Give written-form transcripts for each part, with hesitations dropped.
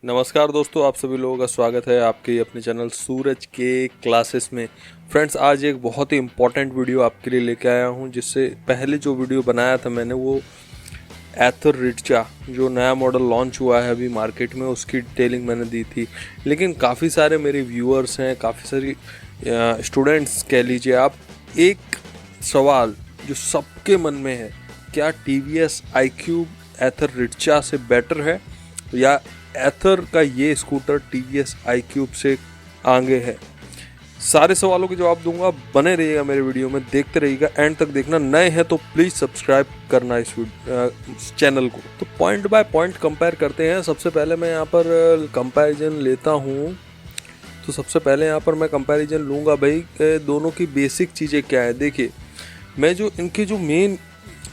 नमस्कार दोस्तों, आप सभी लोगों का स्वागत है आपके अपने चैनल सूरज के क्लासेस में। फ्रेंड्स, आज एक बहुत ही इम्पॉर्टेंट वीडियो आपके लिए लेके आया हूं। जिससे पहले जो वीडियो बनाया था मैंने, वो एथर रिडचा जो नया मॉडल लॉन्च हुआ है अभी मार्केट में, उसकी डिटेलिंग मैंने दी थी। लेकिन काफ़ी सारे मेरे व्यूअर्स हैं, काफ़ी सारी स्टूडेंट्स कह लीजिए आप, एक सवाल जो सबके मन में है, क्या TVS iQube एथर रिडचा से बेटर है या एथर का ये स्कूटर TVS iQube से आगे है। सारे सवालों के जवाब दूंगा, बने रहिएगा मेरे वीडियो में, देखते रहिएगा, एंड तक देखना। नए हैं तो प्लीज़ सब्सक्राइब करना इस चैनल को। तो पॉइंट बाय पॉइंट कंपेयर करते हैं। सबसे पहले मैं यहाँ पर कंपैरिजन लेता हूँ। तो सबसे पहले यहाँ पर मैं कंपैरिजन लूँगा भाई, दोनों की बेसिक चीज़ें क्या है। देखिए, मैं जो इनके जो मेन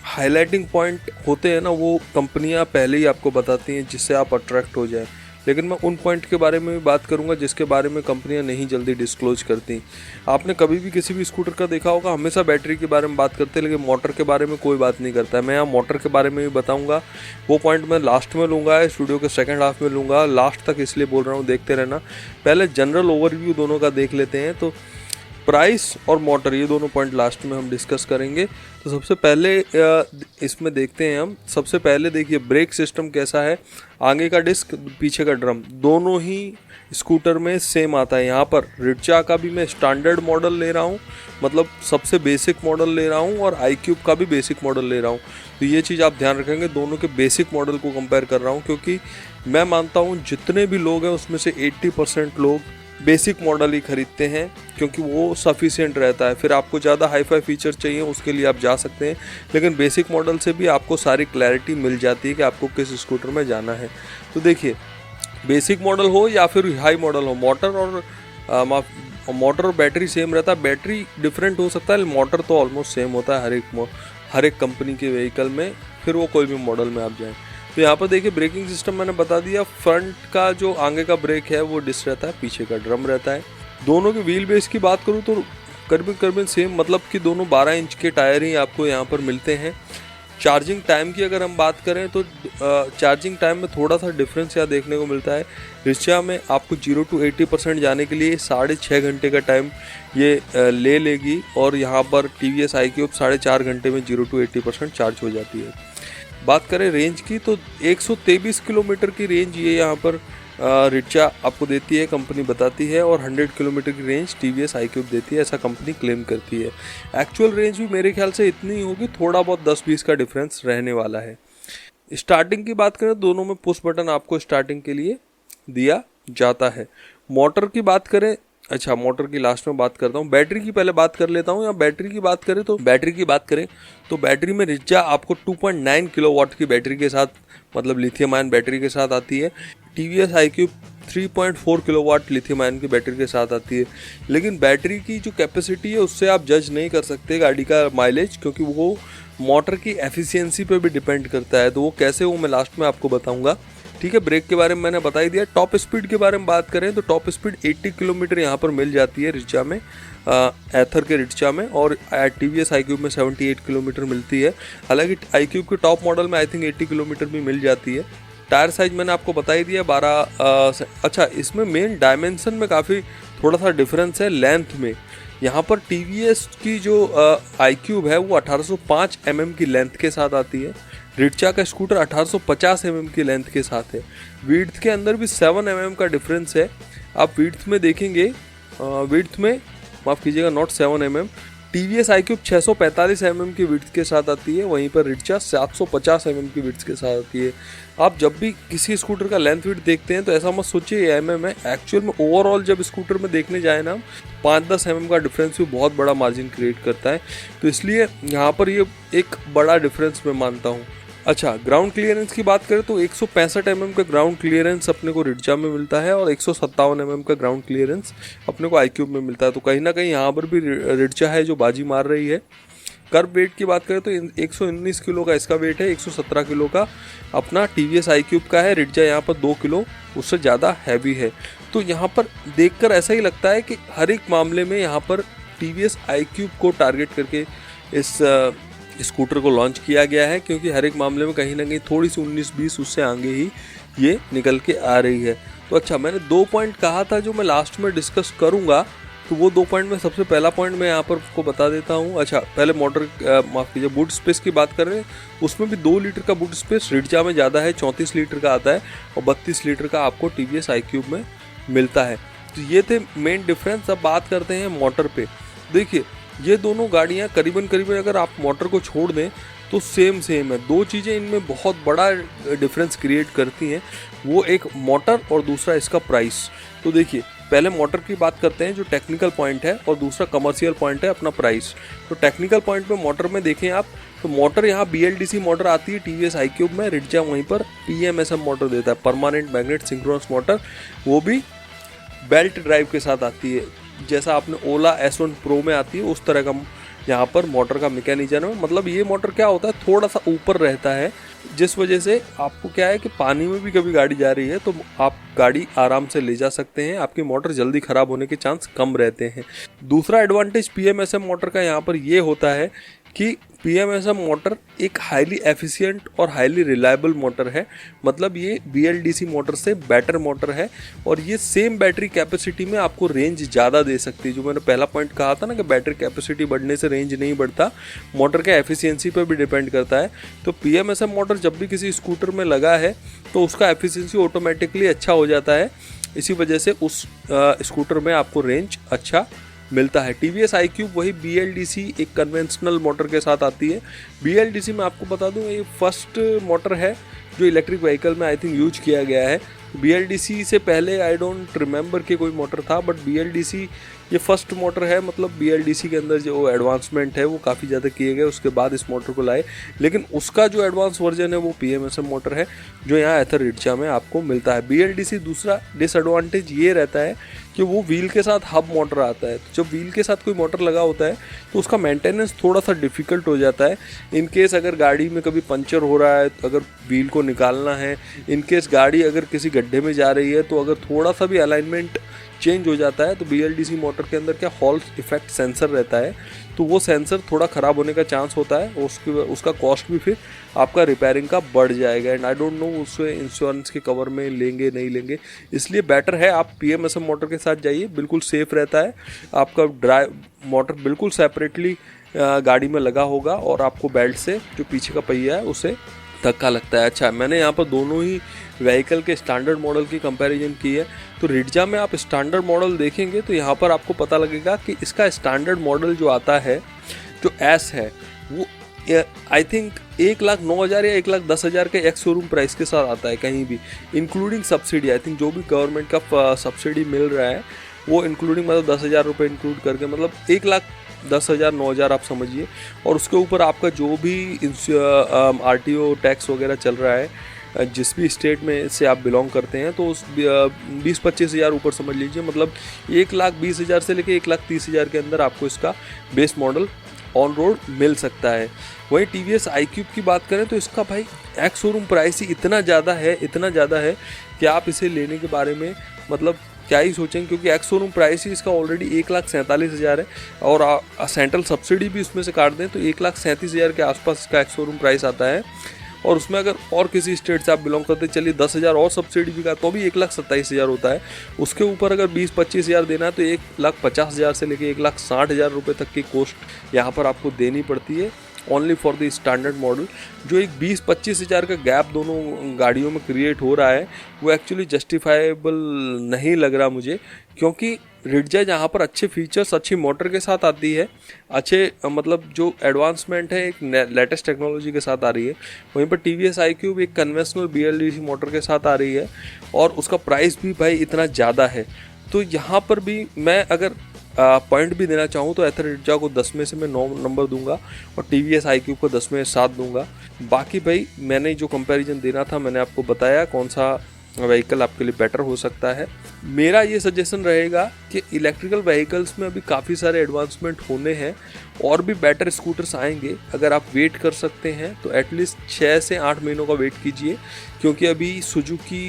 हाईलाइटिंग पॉइंट होते हैं ना, वो कंपनियां पहले ही आपको बताती हैं जिससे आप अट्रैक्ट हो जाएं। लेकिन मैं उन पॉइंट के बारे में भी बात करूंगा जिसके बारे में कंपनियां नहीं जल्दी डिस्क्लोज करती। आपने कभी भी किसी भी स्कूटर का देखा होगा, हमेशा बैटरी के बारे में बात करते हैं, लेकिन मोटर के बारे में कोई बात नहीं करता है। मैं यहाँ मोटर के बारे में भी बताऊँगा, वो पॉइंट मैं लास्ट में लूँगा, इस वीडियो के सेकेंड हाफ में लूँगा। लास्ट तक इसलिए बोल रहा हूँ, देखते रहना। पहले जनरल ओवरव्यू दोनों का देख लेते हैं। तो प्राइस और मोटर, ये दोनों पॉइंट लास्ट में हम डिस्कस करेंगे। तो सबसे पहले इसमें देखते हैं हम। सबसे पहले देखिए, ब्रेक सिस्टम कैसा है। आगे का डिस्क, पीछे का ड्रम, दोनों ही स्कूटर में सेम आता है। यहाँ पर रिडचा का भी मैं स्टैंडर्ड मॉडल ले रहा हूँ, मतलब सबसे बेसिक मॉडल ले रहा हूँ, और iQube का भी बेसिक मॉडल ले रहा हूँ। तो ये चीज़ आप ध्यान रखेंगे, दोनों के बेसिक मॉडल को कंपेयर कर रहा हूँ, क्योंकि मैं मानता हूँ जितने भी लोग हैं उसमें से 80% लोग बेसिक मॉडल ही खरीदते हैं, क्योंकि वो सफिशिएंट रहता है। फिर आपको ज़्यादा हाई फाई फीचर चाहिए, उसके लिए आप जा सकते हैं, लेकिन बेसिक मॉडल से भी आपको सारी क्लैरिटी मिल जाती है कि आपको किस स्कूटर में जाना है। तो देखिए, बेसिक मॉडल हो या फिर हाई मॉडल हो, मोटर और बैटरी सेम रहता है। बैटरी डिफरेंट हो सकता है, मोटर तो ऑलमोस्ट सेम होता है हर एक कंपनी के व्हीकल में, फिर वो कोई भी मॉडल में आप जाएँ। तो यहाँ पर देखिए, ब्रेकिंग सिस्टम मैंने बता दिया। फ्रंट का जो आगे का ब्रेक है वो डिस्क रहता है, पीछे का ड्रम रहता है। दोनों के व्हील बेस की बात करूँ तो करीबन सेम, मतलब कि दोनों 12 इंच के टायर ही आपको यहाँ पर मिलते हैं। चार्जिंग टाइम की अगर हम बात करें तो चार्जिंग टाइम में थोड़ा सा डिफरेंस यहाँ देखने को मिलता है। रिक्शा में आपको 0 to 80% जाने के लिए 6.5 घंटे का टाइम ये ले लेगी, और यहाँ पर TVS iQube 4.5 घंटे में 0 to 80% चार्ज हो जाती है। बात करें रेंज की, तो 123 किलोमीटर की रेंज ये यहाँ पर रिडचा आपको देती है, कंपनी बताती है, और 100 किलोमीटर की रेंज TVS iQube देती है, ऐसा कंपनी क्लेम करती है। एक्चुअल रेंज भी मेरे ख्याल से इतनी ही होगी, थोड़ा बहुत 10-20 का डिफरेंस रहने वाला है। स्टार्टिंग की बात करें, दोनों में पुश बटन आपको स्टार्टिंग के लिए दिया जाता है। मोटर की बात करें, अच्छा मोटर की लास्ट में बात करता हूँ, बैटरी की पहले बात कर लेता हूँ। या बैटरी की बात करें तो बैटरी में रिडचा आपको 2.9 किलोवाट की बैटरी के साथ, मतलब लिथियम आयन बैटरी के साथ आती है। TVS iQube 3.4 kilowatt lithium ion की बैटरी के साथ आती है। लेकिन बैटरी की जो कैपेसिटी है उससे आप जज नहीं कर सकते गाड़ी का माइलेज, क्योंकि वो मोटर की एफिशिएंसी पे भी डिपेंड करता है। तो वो कैसे, वो मैं लास्ट में आपको बताऊंगा। ठीक है, ब्रेक के बारे में मैंने बता ही दिया। टॉप स्पीड के बारे में बात करें तो टॉप स्पीड 80 किलोमीटर यहाँ पर मिल जाती है रिडचा में, एथर के रिडचा में, और TVS iQube में 78 किलोमीटर मिलती है। हालांकि iQube के टॉप मॉडल में आई थिंक 80 किलोमीटर भी मिल जाती है। टायर साइज मैंने आपको बता ही दिया 12। अच्छा, इसमें मेन डायमेंशन में काफ़ी थोड़ा सा डिफरेंस है लेंथ में। यहाँ पर TVS की जो iQube है वो 1805 mm की लेंथ के साथ आती है। रिडचा का स्कूटर 1850 mm की लेंथ के साथ है। विड्थ के अंदर भी 7 mm का डिफरेंस है। आप विड्थ में देखेंगे, विड्थ में माफ़ कीजिएगा, not 7 mm। TVS iQube 645 mm की विड्थ के साथ आती है, वहीं पर रिडचा 750 mm की विड्थ के साथ आती है। आप जब भी किसी स्कूटर का लेंथ विड्थ देखते हैं तो ऐसा मत सोचिए mm है। एक्चुअल में ओवरऑल जब स्कूटर में देखने जाए ना, 5-10 mm का डिफरेंस भी बहुत बड़ा मार्जिन क्रिएट करता है। तो इसलिए यहाँ पर ये एक बड़ा डिफरेंस मैं मानता हूँ। अच्छा, ग्राउंड क्लियरेंस की बात करें तो 165 mm का ग्राउंड क्लियरेंस अपने को रिडचा में मिलता है, और 157 mm का ग्राउंड क्लियरेंस अपने को iQube में मिलता है। तो कहीं ना कहीं यहाँ पर भी रिडचा है जो बाजी मार रही है। कर्व वेट की बात करें तो 119 किलो का इसका वेट है, 117 किलो का अपना TVS iQube का है। रिडचा यहाँ पर 2 किलो उससे ज़्यादा हैवी है। तो यहाँ पर देखकर ऐसा ही लगता है कि हर एक मामले में यहाँ पर TVS iQube को टारगेट करके इस स्कूटर को लॉन्च किया गया है, क्योंकि हर एक मामले में कहीं ना कहीं थोड़ी सी 19-20 उससे आगे ही ये निकल के आ रही है। तो अच्छा, मैंने 2 पॉइंट कहा था जो मैं लास्ट में डिस्कस करूँगा, तो वो 2 पॉइंट में सबसे पहला पॉइंट मैं यहाँ पर आपको बता देता हूँ। अच्छा, पहले मोटर माफ़ कीजिए, बूट स्पेस की बात कर रहे हैं, उसमें भी 2 लीटर का बूट स्पेस रिडजा में ज़्यादा है, 34 लीटर का आता है और 32 लीटर का आपको TVS iQube में मिलता है। तो ये थे मेन डिफरेंस। अब बात करते हैं मोटर पे। देखिए, ये दोनों गाड़ियाँ करीबन अगर आप मोटर को छोड़ दें तो सेम है। 2 चीज़ें इनमें बहुत बड़ा डिफरेंस क्रिएट करती हैं, वो एक मोटर और दूसरा इसका प्राइस। तो देखिए, पहले मोटर की बात करते हैं जो टेक्निकल पॉइंट है, और दूसरा कमर्शियल पॉइंट है अपना प्राइस। तो टेक्निकल पॉइंट में मोटर में देखें आप, तो मोटर यहाँ BLDC मोटर आती है TVS iQube में, रिडजा वहीं पर PMSM मोटर देता है, परमानेंट मैग्नेट सिंक्रोनस मोटर, वो भी बेल्ट ड्राइव के साथ आती है, जैसा आपने ओला S1 प्रो में आती है उस तरह का यहाँ पर मोटर का मैकेनिज्म है। मतलब ये मोटर क्या होता है, थोड़ा सा ऊपर रहता है, जिस वजह से आपको क्या है कि पानी में भी कभी गाड़ी जा रही है तो आप गाड़ी आराम से ले जा सकते हैं, आपकी मोटर जल्दी ख़राब होने के चांस कम रहते हैं। दूसरा एडवांटेज PMSM मोटर का यहाँ पर ये होता है कि PMSM मोटर एक हाईली एफिशिएंट और हाईली रिलायबल मोटर है। मतलब ये BLDC मोटर से बेटर मोटर है, और ये सेम बैटरी कैपेसिटी में आपको रेंज ज़्यादा दे सकती है। जो मैंने पहला पॉइंट कहा था ना कि बैटरी कैपेसिटी बढ़ने से रेंज नहीं बढ़ता, मोटर के एफिशिएंसी पर भी डिपेंड करता है। तो PMSM मोटर जब भी किसी स्कूटर में लगा है तो उसका एफिशिएंसी ऑटोमेटिकली अच्छा हो जाता है, इसी वजह से उस स्कूटर में आपको रेंज अच्छा मिलता है। TVS iQube वही BLDC एक कन्वेंशनल मोटर के साथ आती है। BLDC में आपको बता दूं, ये फर्स्ट मोटर है जो इलेक्ट्रिक व्हीकल में आई थिंक यूज किया गया है। BLDC से पहले आई डोंट रिमेंबर कि कोई मोटर था, बट BLDC ये फर्स्ट मोटर है। मतलब BLDC के अंदर जो एडवांसमेंट है वो काफ़ी ज़्यादा किए गए, उसके बाद इस मोटर को लाए, लेकिन उसका जो एडवांस वर्जन है वो PMSM मोटर है जो यहाँ एथर रिडजा में आपको मिलता है। BLDC दूसरा डिसएडवांटेज ये रहता है कि वो व्हील के साथ हब मोटर आता है। तो जब व्हील के साथ कोई मोटर लगा होता है तो उसका मेंटेनेंस थोड़ा सा डिफ़िकल्ट हो जाता है। इन केस अगर गाड़ी में कभी पंचर हो रहा है, तो अगर व्हील को निकालना है, इन केस गाड़ी अगर किसी गड्ढे में जा रही है, तो अगर थोड़ा सा भी अलाइनमेंट चेंज हो जाता है तो BLDC मोटर के अंदर क्या हॉल इफेक्ट सेंसर रहता है, तो वो सेंसर थोड़ा ख़राब होने का चांस होता है, और उसका कॉस्ट भी फिर आपका रिपेयरिंग का बढ़ जाएगा। एंड आई डोंट नो उससे इंश्योरेंस के कवर में लेंगे नहीं लेंगे, इसलिए बेटर है आप PMSM मोटर के साथ जाइए, बिल्कुल सेफ़ रहता है। आपका ड्राइव मोटर बिल्कुल सेपरेटली गाड़ी में लगा होगा, और आपको बेल्ट से जो पीछे का पहिया है उसे धक्का लगता है। अच्छा, मैंने यहाँ पर दोनों ही व्हीकल के स्टैंडर्ड मॉडल की कंपैरिजन की है। तो रिडजा में आप स्टैंडर्ड मॉडल देखेंगे तो यहाँ पर आपको पता लगेगा कि इसका स्टैंडर्ड मॉडल जो आता है, जो S है, वो आई थिंक 1,09,000 या 1,10,000 के एक्स शोरूम प्राइस के साथ आता है कहीं भी, इंक्लूडिंग सब्सिडी। आई थिंक जो भी गवर्नमेंट का सब्सिडी मिल रहा है वो इंक्लूडिंग, मतलब 10,000 रुपये इंक्लूड करके, मतलब 1,10,000 9,000 आप समझिए। और उसके ऊपर आपका जो भी RTO टैक्स वगैरह चल रहा है, जिस भी स्टेट में से आप बिलोंग करते हैं, तो उस 20-25 हज़ार ऊपर समझ लीजिए। मतलब 1,20,000 से लेकर 1,30,000 के अंदर आपको इसका बेस मॉडल ऑन रोड मिल सकता है। वहीं TVS iQube की बात करें तो इसका भाई एक्स शोरूम प्राइस ही इतना ज़्यादा है कि आप इसे लेने के बारे में मतलब क्या ही सोचेंगे, क्योंकि एक्स शोरूम प्राइस ही इसका ऑलरेडी 1,47,000 है, और सेंट्रल सब्सिडी भी उसमें से काट दें तो 1,37,000 के आसपास इसका एक्स शोरूम प्राइस आता है। और उसमें अगर और किसी स्टेट से आप बिलोंग करते, चलिए 10,000 और सब्सिडी भी का तो भी 1,27,000 होता है। उसके ऊपर अगर 20-25 हज़ार देना है तो 1,50,000 से लेकर 1,60,000 रुपये तक की कॉस्ट यहाँ पर आपको देनी पड़ती है, only for the standard model. जो एक 20-25 हज़ार का गैप दोनों गाड़ियों में क्रिएट हो रहा है वो एक्चुअली जस्टिफाइबल नहीं लग रहा मुझे, क्योंकि रिडजा जहाँ पर अच्छे फीचर्स अच्छी मोटर के साथ आती है, अच्छे मतलब जो एडवांसमेंट है एक लेटेस्ट टेक्नोलॉजी के साथ आ रही है, वहीं पर TVS iQube एक कन्वेंशनल BLDC मोटर के साथ आ रही है, और उसका प्राइस भी भाई इतना ज़्यादा है। तो यहाँ पर भी मैं अगर पॉइंट भी देना चाहूँ तो एथर रिडजा को 10 में से मैं 9 नंबर दूंगा, और TVS iQube को 10 में 7 दूंगा। बाकी भाई मैंने जो कंपैरिजन देना था मैंने आपको बताया कौन सा व्हीकल आपके लिए बेटर हो सकता है। मेरा ये सजेशन रहेगा कि इलेक्ट्रिकल व्हीकल्स में अभी काफ़ी सारे एडवांसमेंट होने हैं, और भी बेटर स्कूटर्स आएंगे। अगर आप वेट कर सकते हैं तो एटलीस्ट 6 से 8 महीनों का वेट कीजिए, क्योंकि अभी सुजुकी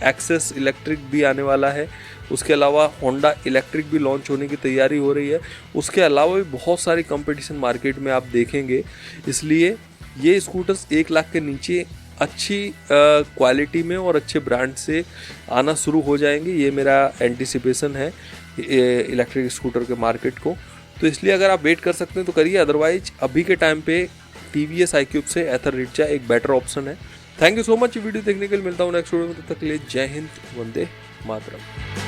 एक्सेस इलेक्ट्रिक भी आने वाला है, उसके अलावा होंडा इलेक्ट्रिक भी लॉन्च होने की तैयारी हो रही है। उसके अलावा भी बहुत सारी कंपटीशन मार्केट में आप देखेंगे, इसलिए ये स्कूटर्स 1 लाख के नीचे अच्छी क्वालिटी में और अच्छे ब्रांड से आना शुरू हो जाएंगे। ये मेरा एंटिसिपेशन है इलेक्ट्रिक स्कूटर के मार्केट को। तो इसलिए अगर आप वेट कर सकते हैं तो करिए, अदरवाइज अभी के टाइम पे TVS iQube से एथर रिचा एक बेटर ऑप्शन है। Thank you so much video देखने के लिए। मिलता हूँ नेक्स्ट वीडियो में, तब तक के लिए जय हिंद, वंदे मातरम।